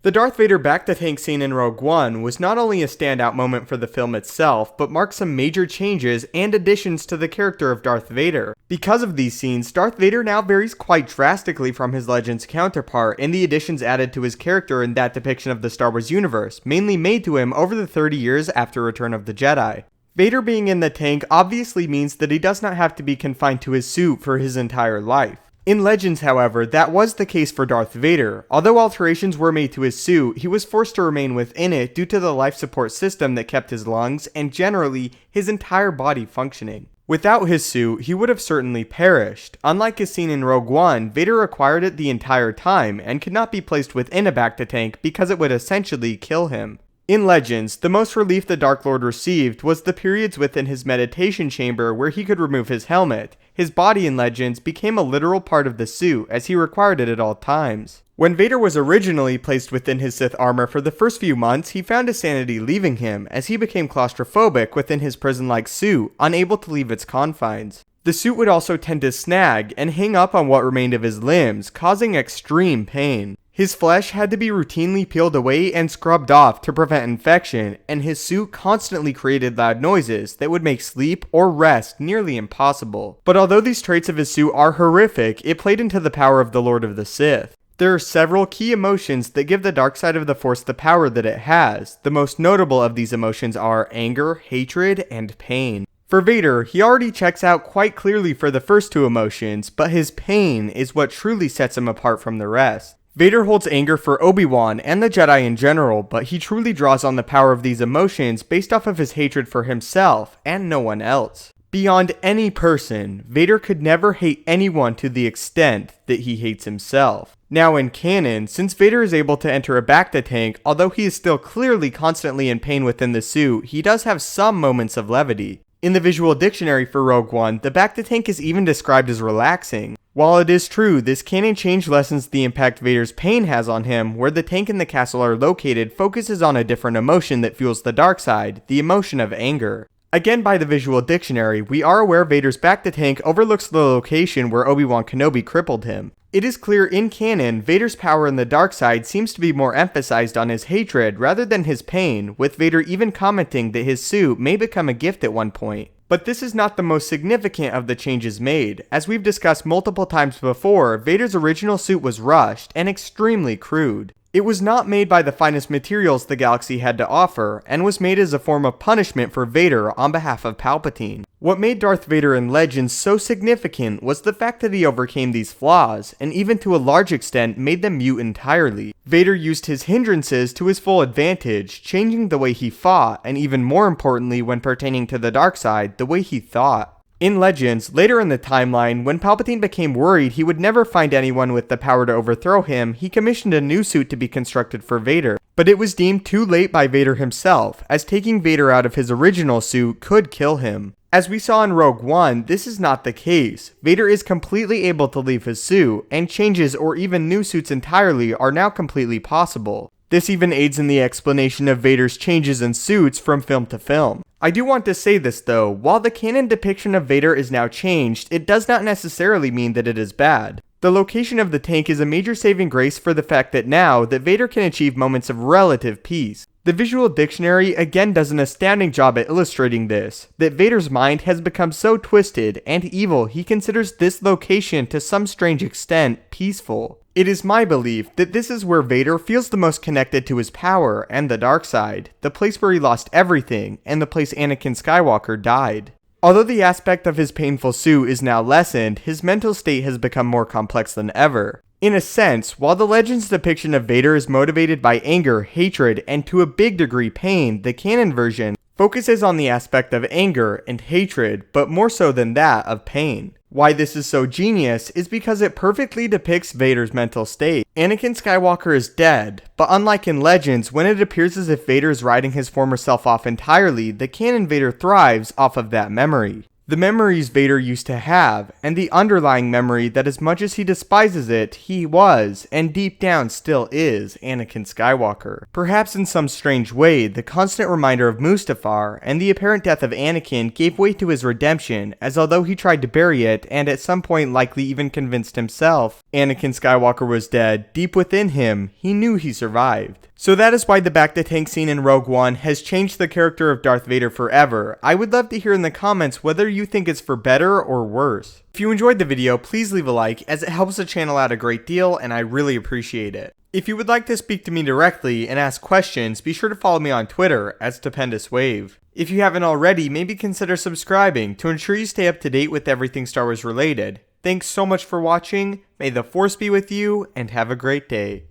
The Darth Vader back-to-tank scene in Rogue One was not only a standout moment for the film itself, but marked some major changes and additions to the character of Darth Vader. Because of these scenes, Darth Vader now varies quite drastically from his Legends counterpart and the additions added to his character in that depiction of the Star Wars universe, mainly made to him over the 30 years after Return of the Jedi. Vader being in the tank obviously means that he does not have to be confined to his suit for his entire life. In Legends, however, that was the case for Darth Vader. Although alterations were made to his suit, he was forced to remain within it due to the life support system that kept his lungs and generally his entire body functioning. Without his suit, he would have certainly perished. Unlike his scene in Rogue One, Vader required it the entire time and could not be placed within a back-to-tank because it would essentially kill him. In Legends, the most relief the Dark Lord received was the periods within his meditation chamber where he could remove his helmet. His body in Legends became a literal part of the suit as he required it at all times. When Vader was originally placed within his Sith armor for the first few months, he found his sanity leaving him as he became claustrophobic within his prison-like suit, unable to leave its confines. The suit would also tend to snag and hang up on what remained of his limbs, causing extreme pain. His flesh had to be routinely peeled away and scrubbed off to prevent infection, and his suit constantly created loud noises that would make sleep or rest nearly impossible. But although these traits of his suit are horrific, it played into the power of the Lord of the Sith. There are several key emotions that give the dark side of the Force the power that it has. The most notable of these emotions are anger, hatred, and pain. For Vader, he already checks out quite clearly for the first two emotions, but his pain is what truly sets him apart from the rest. Vader holds anger for Obi-Wan and the Jedi in general, but he truly draws on the power of these emotions based off of his hatred for himself and no one else. Beyond any person, Vader could never hate anyone to the extent that he hates himself. Now in canon, since Vader is able to enter a back-to-tank, although he is still clearly constantly in pain within the suit, he does have some moments of levity. In the visual dictionary for Rogue One, the back-to-tank is even described as relaxing. While it is true, this canon change lessens the impact Vader's pain has on him, where the tank and the castle are located focuses on a different emotion that fuels the dark side, the emotion of anger. Again, by the visual dictionary, we are aware Vader's back-to-tank overlooks the location where Obi-Wan Kenobi crippled him. It is clear in canon, Vader's power in the dark side seems to be more emphasized on his hatred rather than his pain, with Vader even commenting that his suit may become a gift at one point. But this is not the most significant of the changes made. As we've discussed multiple times before, Vader's original suit was rushed and extremely crude. It was not made by the finest materials the galaxy had to offer, and was made as a form of punishment for Vader on behalf of Palpatine. What made Darth Vader in Legends so significant was the fact that he overcame these flaws, and even to a large extent made them mute entirely. Vader used his hindrances to his full advantage, changing the way he fought, and even more importantly when pertaining to the dark side, the way he thought. In Legends, later in the timeline, when Palpatine became worried he would never find anyone with the power to overthrow him, he commissioned a new suit to be constructed for Vader. But it was deemed too late by Vader himself, as taking Vader out of his original suit could kill him. As we saw in Rogue One, this is not the case. Vader is completely able to leave his suit, and changes or even new suits entirely are now completely possible. This even aids in the explanation of Vader's changes in suits from film to film. I do want to say this though, while the canon depiction of Vader is now changed, it does not necessarily mean that it is bad. The location of the tank is a major saving grace for the fact that now that Vader can achieve moments of relative peace. The visual dictionary again does an astounding job at illustrating this, that Vader's mind has become so twisted and evil he considers this location to some strange extent peaceful. It is my belief that this is where Vader feels the most connected to his power and the dark side, the place where he lost everything, and the place Anakin Skywalker died. Although the aspect of his painful suit is now lessened, his mental state has become more complex than ever. In a sense, while the Legends depiction of Vader is motivated by anger, hatred, and to a big degree pain, the canon version focuses on the aspect of anger and hatred, but more so than that of pain. Why this is so genius is because it perfectly depicts Vader's mental state. Anakin Skywalker is dead, but unlike in Legends, when it appears as if Vader is writing his former self off entirely, the canon Vader thrives off of that memory. The memories Vader used to have, and the underlying memory that as much as he despises it, he was, and deep down still is, Anakin Skywalker. Perhaps in some strange way, the constant reminder of Mustafar and the apparent death of Anakin gave way to his redemption, as although he tried to bury it, and at some point likely even convinced himself Anakin Skywalker was dead, deep within him, he knew he survived. So that is why the back to tank scene in Rogue One has changed the character of Darth Vader forever. I would love to hear in the comments whether you think it's for better or worse. If you enjoyed the video, please leave a like, as it helps the channel out a great deal and I really appreciate it. If you would like to speak to me directly and ask questions, be sure to follow me on Twitter at Stupendous Wave. If you haven't already, maybe consider subscribing to ensure you stay up to date with everything Star Wars related. Thanks so much for watching, may the Force be with you, and have a great day.